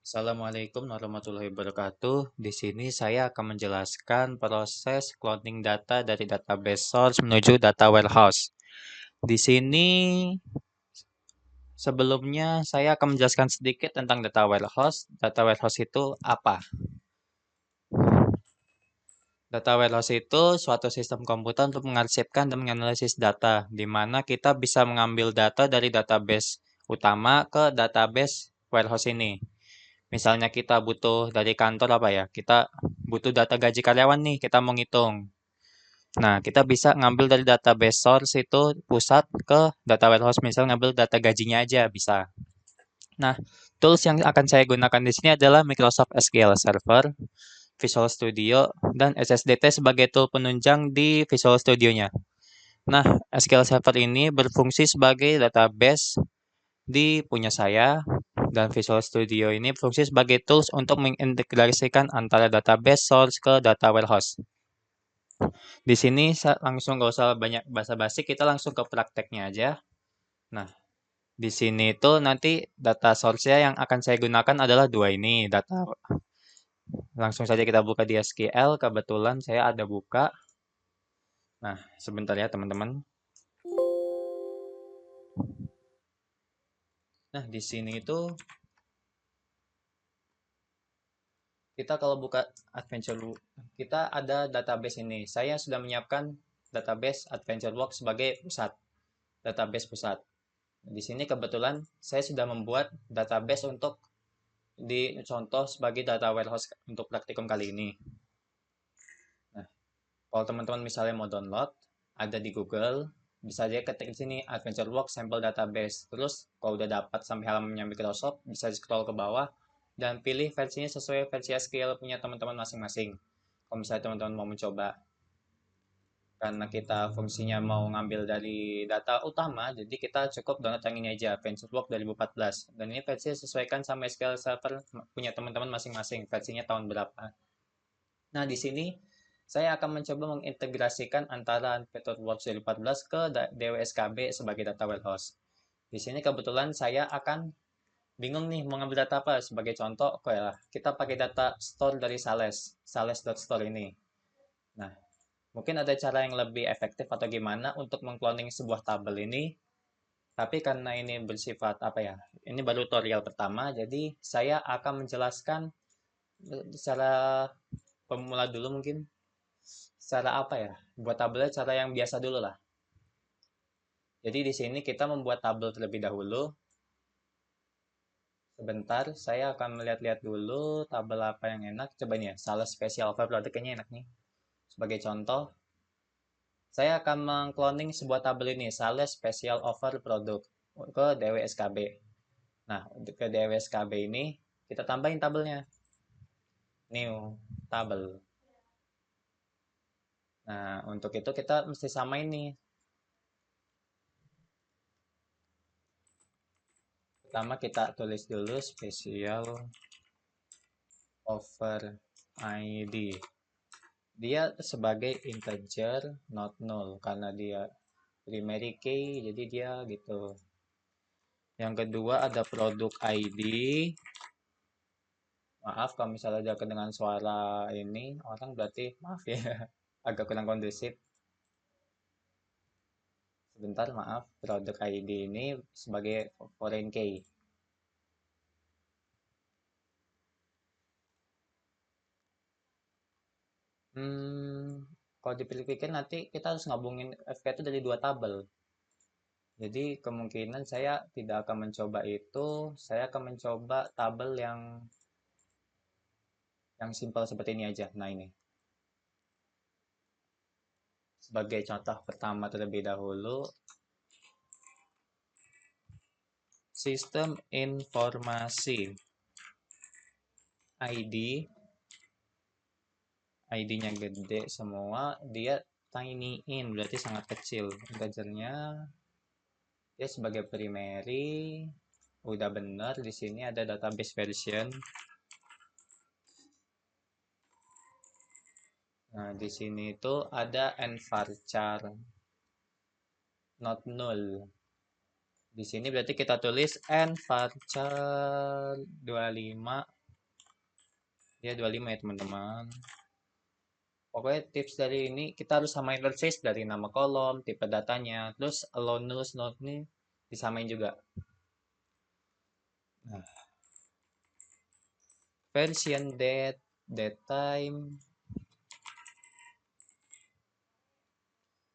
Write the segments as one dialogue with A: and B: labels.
A: Assalamualaikum warahmatullahi wabarakatuh. Di sini saya akan menjelaskan proses cloning data dari database source menuju data warehouse. Di sini sebelumnya saya akan menjelaskan sedikit tentang data warehouse. Data warehouse itu apa? Data warehouse itu suatu sistem komputer untuk mengarsipkan dan menganalisis data, di mana kita bisa mengambil data dari database utama ke database warehouse ini. Misalnya kita butuh dari kantor apa ya? Kita butuh data gaji karyawan nih, kita mau ngitung. Nah, kita bisa ngambil dari database source itu pusat ke data warehouse, misal ngambil data gajinya aja bisa. Nah, tools yang akan saya gunakan di sini adalah Microsoft SQL Server, Visual Studio, dan SSDT sebagai tool penunjang di Visual Studio-nya. Nah, SQL Server ini berfungsi sebagai database di punya saya, dan Visual Studio ini berfungsi sebagai tools untuk mengintegrasikan antara database source ke data warehouse. Di sini langsung gak usah banyak basa-basi, kita langsung ke prakteknya aja. Nah, di sini itu nanti data source-nya yang akan saya gunakan adalah dua ini. Langsung saja kita buka di SQL, kebetulan saya ada buka. Nah, sebentar ya teman-teman. Nah, di sini itu kita kalau buka Adventure, kita ada database ini. Saya sudah menyiapkan database AdventureWorks sebagai database pusat. Di sini kebetulan saya sudah membuat database untuk dicontoh sebagai data warehouse untuk praktikum kali ini. Nah, kalau teman-teman misalnya mau download, ada di Google, bisa aja ketik di sini AdventureWorks Sample Database. Terus kalau udah dapat sampai halamannya Microsoft, bisa scroll ke bawah dan pilih versinya sesuai versi SQL punya teman-teman masing-masing. Kalau misalnya teman-teman mau mencoba, karena kita fungsinya mau ngambil dari data utama, jadi kita cukup download yang ini aja, VentureWorks 2014. Dan ini versi sesuaikan sama SQL Server punya teman-teman masing-masing, versinya tahun berapa. Nah, di sini saya akan mencoba mengintegrasikan antara VentureWorks 2014 ke DWSKB sebagai data warehouse. Di sini kebetulan saya akan bingung nih mau ngambil data apa. Sebagai contoh, kita pakai data store dari sales.store ini. Nah, mungkin ada cara yang lebih efektif atau gimana untuk mengcloning sebuah tabel ini. Tapi karena ini bersifat apa ya? Ini baru tutorial pertama, jadi saya akan menjelaskan secara pemula dulu mungkin. Secara apa ya? Buat tabelnya cara yang biasa dulu lah. Jadi di sini kita membuat tabel terlebih dahulu. Sebentar, saya akan melihat-lihat dulu tabel apa yang enak. Coba ini ya, sales special offer product kayaknya enak nih. Sebagai contoh, saya akan mengcloning sebuah tabel ini, sales special offer produk ke DWSKB. Nah, untuk ke DWSKB ini, kita tambahin tabelnya. New tabel. Nah, untuk itu kita mesti samain nih. Pertama kita tulis dulu special offer ID. Dia sebagai integer not null karena dia primary key, jadi dia gitu. Yang kedua ada produk ID. Maaf kalau misalnya ada kedengan suara ini orang, berarti maaf ya, agak kurang kondusif. Sebentar, maaf, produk ID ini sebagai foreign key. Kalau dipikir-pikir nanti kita harus ngabungin FK itu dari dua tabel. Jadi kemungkinan saya tidak akan mencoba itu, saya akan mencoba tabel yang simpel seperti ini aja. Nah, ini. Sebagai contoh pertama terlebih dahulu, sistem informasi ID, ID-nya gede semua, dia tiny in, berarti sangat kecil. Integernya dia sebagai primary, udah benar. Di sini ada database version. Nah, di sini itu ada varchar not null. Di sini berarti kita tulis varchar 25 Ya 25 ya teman-teman. Pokoknya tips dari ini kita harus samain persis dari nama kolom, tipe datanya, terus allow null node ini disamain juga. Nah, version date, date time.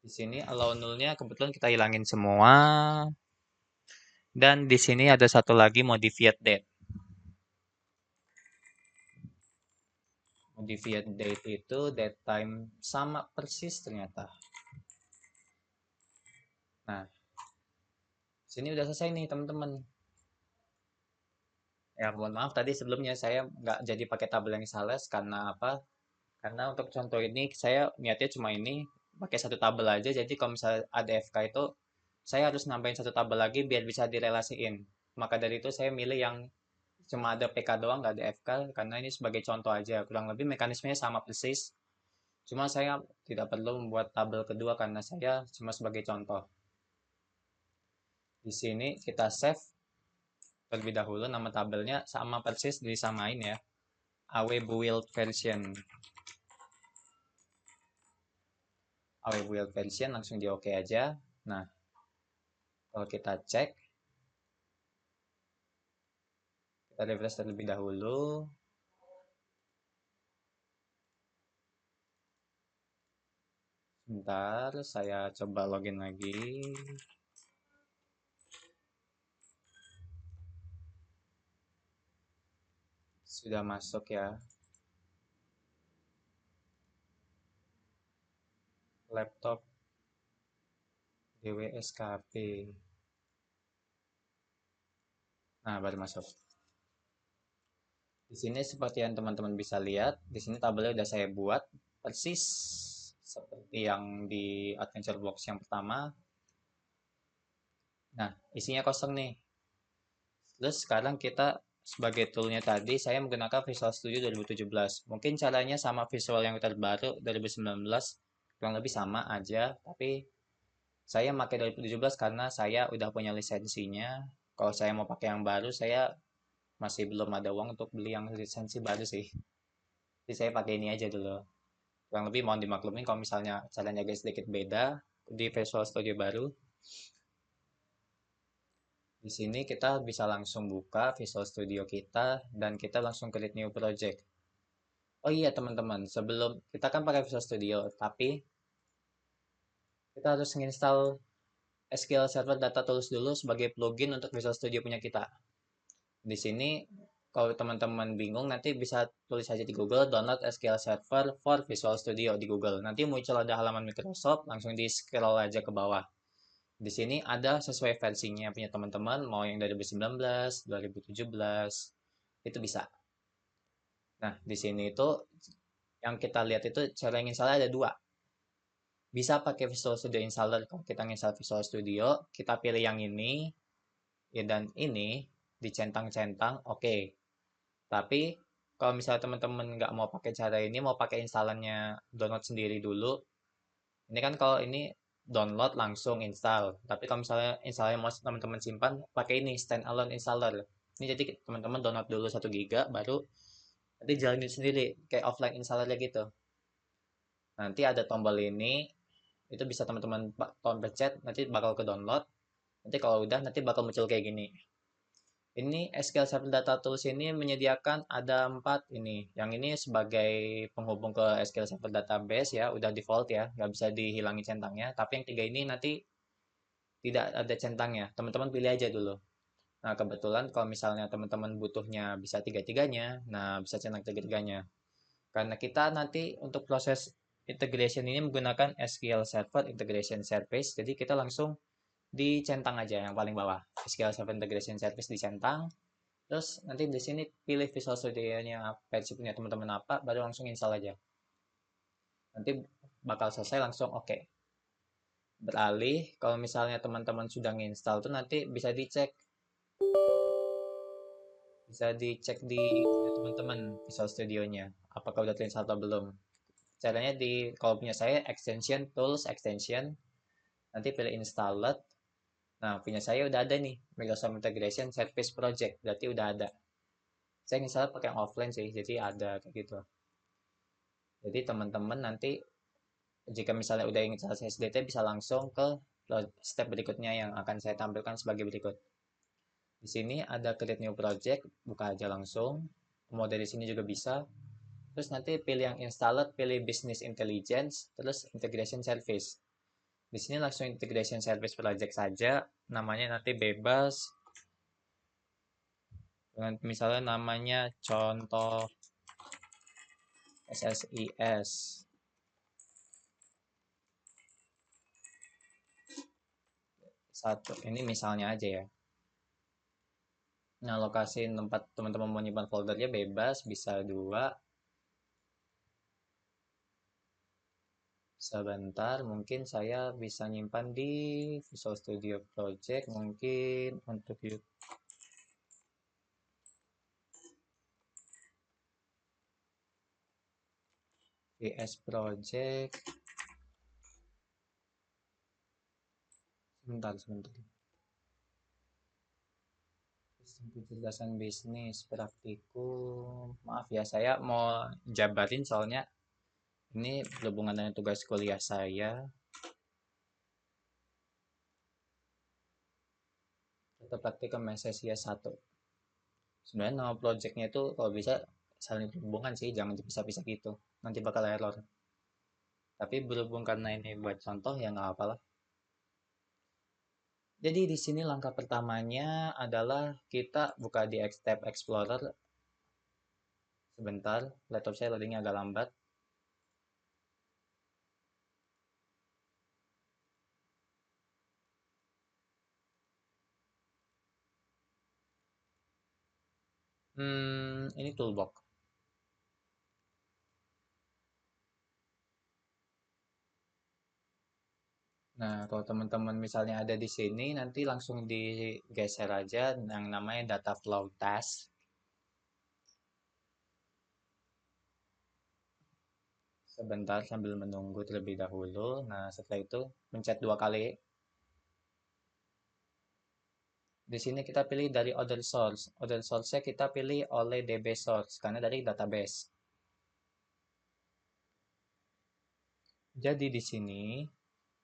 A: Di sini allow null-nya kebetulan kita hilangin semua. Dan di sini ada satu lagi modified date. Modified date itu date time sama persis ternyata. Nah, sini udah selesai nih teman-teman. Ya mohon maaf tadi sebelumnya saya nggak jadi pakai tabel yang sales karena apa? Karena untuk contoh ini saya niatnya cuma ini pakai satu tabel aja. Jadi kalau misalnya ada FK itu saya harus nambahin satu tabel lagi biar bisa direlasiin. Maka dari itu saya milih yang cuma ada PK doang nggak ada FK karena ini sebagai contoh aja. Kurang lebih mekanismenya sama persis. Cuma saya tidak perlu membuat tabel kedua karena saya cuma sebagai contoh. Di sini kita save terlebih dahulu nama tabelnya sama persis disamain ya. AW build version. AW build version langsung di OK aja. Nah, kalau kita cek, kita refresh terlebih dahulu. Sebentar, saya coba login lagi. Sudah masuk ya. Laptop DWSKP. Nah, baru masuk. Di sini seperti yang teman-teman bisa lihat, di sini tabelnya udah saya buat persis seperti yang di Adventure Box yang pertama. Nah, isinya kosong nih. Terus sekarang kita sebagai toolnya tadi, saya menggunakan Visual Studio 2017. Mungkin caranya sama visual yang terbaru 2019, kurang lebih sama aja. Tapi saya pakai 2017 karena saya udah punya lisensinya. Kalau saya mau pakai yang baru, saya masih belum ada uang untuk beli yang lisensi baru sih. Jadi saya pakai ini aja dulu. Kurang lebih mohon dimaklumin kalau misalnya caranya agak sedikit beda di Visual Studio baru. Di sini kita bisa langsung buka Visual Studio kita dan kita langsung create new project. Oh iya teman-teman, sebelum kita kan pakai Visual Studio, tapi kita harus menginstal SQL Server Data Tools dulu sebagai plugin untuk Visual Studio punya kita. Di sini kalau teman-teman bingung nanti bisa tulis aja di Google download SQL Server for Visual Studio di Google. Nanti muncul ada halaman Microsoft, langsung di scroll aja ke bawah. Di sini ada sesuai versinya punya teman-teman, mau yang 2019, 2017, itu bisa. Nah, di sini itu yang kita lihat itu cara install ada dua. Bisa pakai Visual Studio Installer. Kalau kita install Visual Studio, kita pilih yang ini, ya dan ini dicentang-centang, oke. Tapi kalau misalnya teman-teman nggak mau pakai cara ini, mau pakai installannya download sendiri dulu. Ini kan kalau ini download langsung install. Tapi kalau misalnya installnya mau teman-teman simpan, pakai ini standalone installer. Ini jadi teman-teman download dulu 1 GB, baru nanti jalanin sendiri kayak offline installernya gitu. Nanti ada tombol ini, itu bisa teman-teman tombol pencet, nanti bakal ke download. Nanti kalau udah, nanti bakal muncul kayak gini. Ini SQL Server Data Tools ini menyediakan ada 4 ini. Yang ini sebagai penghubung ke SQL Server Database ya, udah default ya, nggak bisa dihilangin centangnya. Tapi yang 3 ini nanti tidak ada centangnya. Teman-teman pilih aja dulu. Nah, kebetulan kalau misalnya teman-teman butuhnya bisa tiga-tiganya, nah bisa centang tiga-tiganya. Karena kita nanti untuk proses integration ini menggunakan SQL Server Integration Service, jadi kita langsung dicentang aja yang paling bawah. SQL Server Integration Service dicentang, terus nanti di sini pilih Visual Studio-nya versi punya teman-teman apa, baru langsung install aja. Nanti bakal selesai langsung oke. Beralih, kalau misalnya teman-teman sudah nginstal tuh nanti bisa dicek di teman-teman Visual Studio-nya. Apakah udah terinstall atau belum. Caranya kalau punya saya extension, tools, extension, nanti pilih installed. Nah, punya saya udah ada nih, Microsoft Integration Service Project, berarti udah ada. Saya misalnya pakai yang offline sih, jadi ada kayak gitu. Jadi teman-teman nanti jika misalnya udah ingin selesai SDT bisa langsung ke step berikutnya yang akan saya tampilkan sebagai berikut. Di sini ada create new project, buka aja langsung. Mau dari sini juga bisa. Terus nanti pilih yang installed, pilih business intelligence, terus integration service. Di sini langsung integration service project saja, namanya nanti bebas. Dengan misalnya namanya contoh SSIS. Satu, ini misalnya aja ya. Nah, lokasi tempat teman-teman mau nyimpan foldernya bebas, bisa dua. Sebentar, mungkin saya bisa nyimpan di Visual Studio Project, mungkin untuk VS Project. Sebentar. Sistem kecerdasan bisnis praktikum. Maaf ya, saya mau jabarin soalnya ini berhubungan dengan tugas kuliah saya. Kita praktikum SSIS 1. Sebenarnya nama projectnya itu kalau bisa saling berhubungan sih, jangan dipisah-pisah gitu. Nanti bakal error. Tapi berhubung karena ini buat contoh ya nggak apa-apa. Jadi di sini langkah pertamanya adalah kita buka di tab Explorer. Sebentar, laptop saya loadingnya agak lambat. Ini toolbox. Nah, kalau teman-teman misalnya ada di sini, nanti langsung digeser aja yang namanya data flow task. Sebentar sambil menunggu terlebih dahulu. Nah, setelah itu pencet 2 kali. Di sini kita pilih dari order source. Order source-nya kita pilih oleh DB source karena dari database. Jadi di sini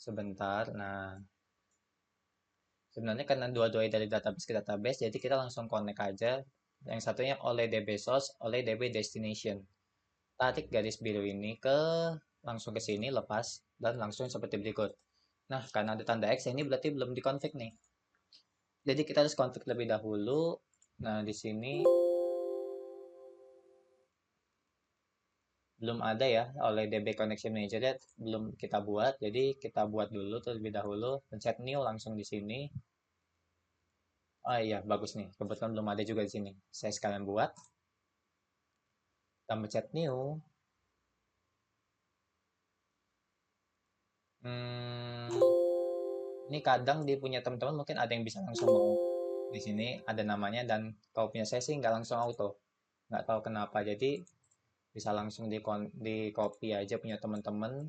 A: sebentar. Nah, sebenarnya karena dua-duanya dari database ke database, jadi kita langsung connect aja. Yang satunya oleh DB source, oleh DB destination. Tarik garis biru ini langsung ke sini, lepas dan langsung seperti berikut. Nah, karena ada tanda X ini berarti belum dikonfig nih. Jadi kita harus konfig lebih dahulu. Nah, di sini belum ada ya oleh DB Connection Manager ya, belum kita buat. Jadi kita buat dulu terlebih dahulu. Pencet new langsung di sini. Oh iya, bagus nih. Kebetulan belum ada juga di sini. Saya sekalian buat. Kita pencet new. Hmm, ini kadang di punya teman-teman mungkin ada yang bisa langsung mau di sini ada namanya dan kalau punya saya sih nggak langsung auto. Nggak tahu kenapa. Jadi bisa langsung di copy aja punya teman-teman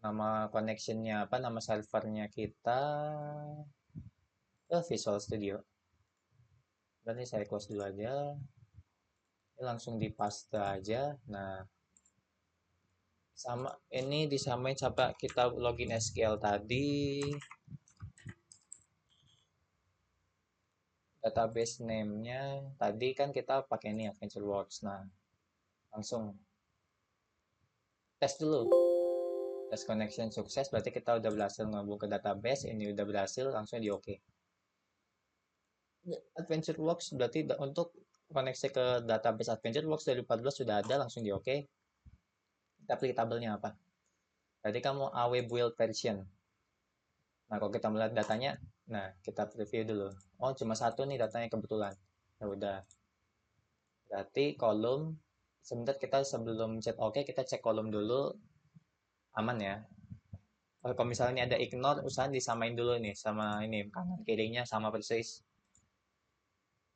A: nama connectionnya apa nama servernya kita ke Visual Studio. Berarti saya close dulu aja. Ini langsung di paste aja. Nah, sama ini disamain sampai kita login SQL tadi. Database name-nya tadi kan kita pakai ini AdventureWorks. Nah, langsung tes dulu. Tes connection sukses berarti kita udah berhasil ngambung ke database. Ini udah berhasil langsung di OK. AdventureWorks berarti untuk koneksi ke database AdventureWorks dari 14 sudah ada langsung di OK. Kita pilih tabelnya apa? Tadi kamu AW build version. Nah, kalau kita melihat datanya, nah kita preview dulu. Oh, cuma satu nih datanya kebetulan. Ya udah. Berarti kolom sebentar kita sebelum chat OK kita cek kolom dulu aman ya. Kalau misalnya ada ignore, usaha disamain dulu nih sama ini kanan kirinya sama persis.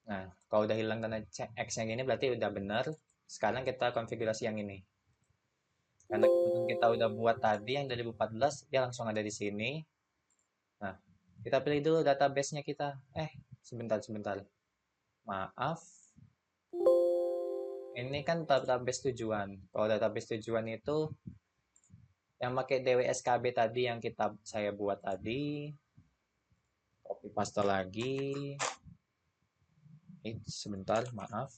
A: Nah, kalau udah hilang tanda X yang ini berarti udah benar. Sekarang kita konfigurasi yang ini. Karena kebetulan kita udah buat tadi yang dari 2014, dia langsung ada di sini. Nah, kita pilih dulu database-nya kita. sebentar. Maaf, ini kan database tujuan. Kalau database tujuan itu yang pakai DWSKB tadi yang saya buat tadi, copy paste lagi. Sebentar, maaf.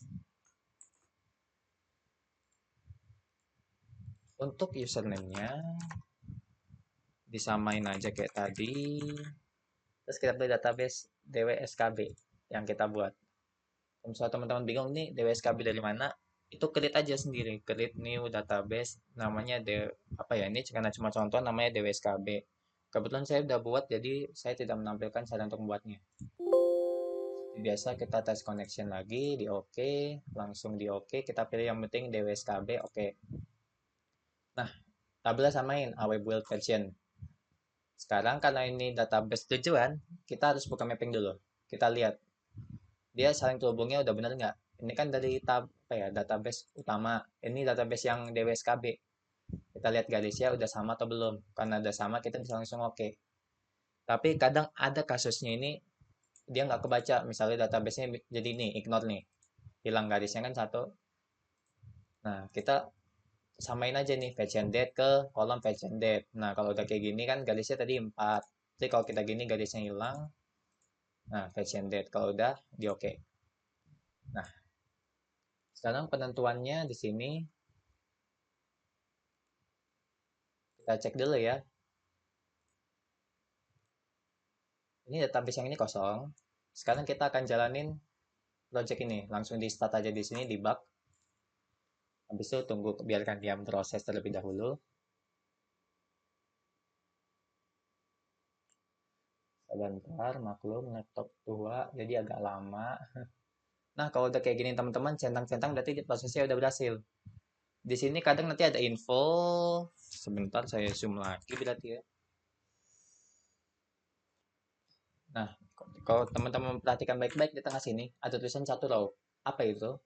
A: Untuk username-nya disamain aja kayak tadi. Terus kita pilih database DWSKB yang kita buat. Kalau misalnya teman-teman bingung nih DWSKB dari mana, itu create aja sendiri, create new database, namanya apa ya, ini karena cuma contoh namanya DWSKB. Kebetulan saya udah buat, jadi saya tidak menampilkan cara untuk membuatnya. Biasa kita tes connection lagi, di OK, langsung di OK, kita pilih yang penting DWSKB, OK. Nah, tabelnya samain, away build version. Sekarang karena ini database tujuan, kita harus buka mapping dulu. Kita lihat dia saling terhubungnya udah bener nggak. Ini kan dari apa ya, database utama, ini database yang DWSKB. Kita lihat garisnya udah sama atau belum. Karena udah sama kita bisa langsung oke. Tapi kadang ada kasusnya ini dia nggak kebaca, misalnya databasenya jadi ini ignore nih, hilang garisnya kan satu. Nah, kita samain aja nih fetch and date ke kolom fetch and date. Nah, kalau udah kayak gini kan garisnya tadi 4. Jadi kalau kita gini garisnya hilang. Nah, fetch and date kalau udah di oke. Nah, sekarang penentuannya di sini kita cek dulu ya. Ini database yang ini kosong. Sekarang kita akan jalanin project ini. Langsung di start aja di sini, debug. Habis itu tunggu, biarkan dia proses terlebih dahulu. Sebentar, maklum laptop tua, jadi agak lama. Nah, kalau udah kayak gini teman-teman, centang-centang berarti prosesnya udah berhasil. Di sini kadang nanti ada info. Sebentar, saya zoom lagi berarti ya. Nah, kalau teman-teman perhatikan baik-baik di tengah sini, ada tulisan satu row. Apa itu?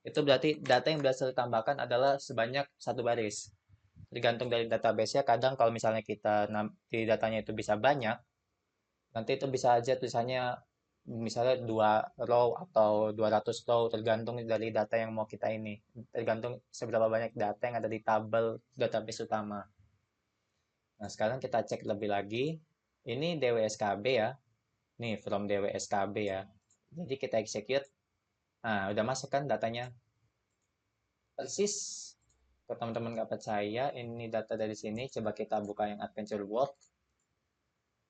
A: Itu berarti data yang berhasil ditambahkan adalah sebanyak satu baris. Tergantung dari database-nya, kadang kalau misalnya kita di datanya itu bisa banyak, nanti itu bisa aja tulisannya misalnya 2 row atau 200 row, tergantung dari data yang mau kita ini. Tergantung seberapa banyak data yang ada di tabel database utama. Nah, sekarang kita cek lebih lagi. Ini DWSKB ya. Nih, from DWSKB ya. Jadi kita execute. Nah, udah masuk kan datanya. Persis. Kalau teman-teman nggak percaya, ini data dari sini. Coba kita buka yang Adventure World.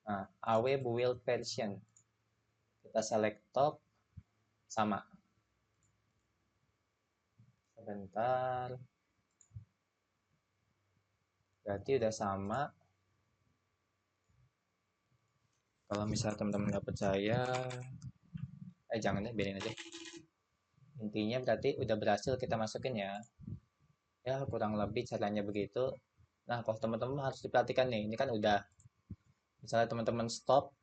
A: Nah, AW build version. Kita select top. Sama. Sebentar. Berarti udah sama. Kalau misalnya teman-teman nggak percaya, jangan deh, biarin aja. Intinya berarti udah berhasil kita masukin ya. Ya, kurang lebih caranya begitu. Nah, kalau teman-teman harus diperhatikan nih, ini kan udah. Misalnya teman-teman stop,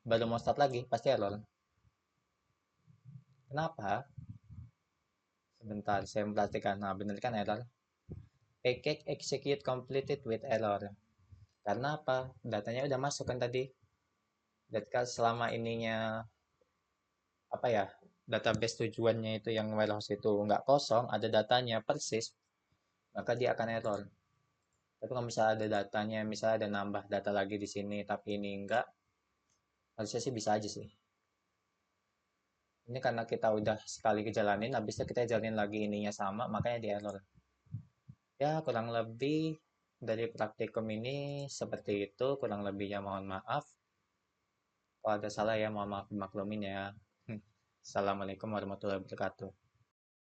A: baru mau start lagi, pasti error. Kenapa? Sebentar, saya memperhatikan. Nah, bener kan error. Package execute completed with error. Karena apa? Datanya udah masuk kan tadi. Dan selama ininya apa ya, database tujuannya itu yang warehouse itu nggak kosong, ada datanya persis, maka dia akan error. Tapi kalau misalnya ada datanya, misalnya ada nambah data lagi di sini, tapi ini enggak, harusnya sih bisa aja sih. Ini karena kita udah sekali kejalanin, habisnya kita jalanin lagi ininya sama, makanya di error. Ya, kurang lebih dari praktikum ini seperti itu, kurang lebihnya mohon maaf. Kalau ada salah ya mohon maaf dimaklumin ya. Assalamualaikum warahmatullahi wabarakatuh.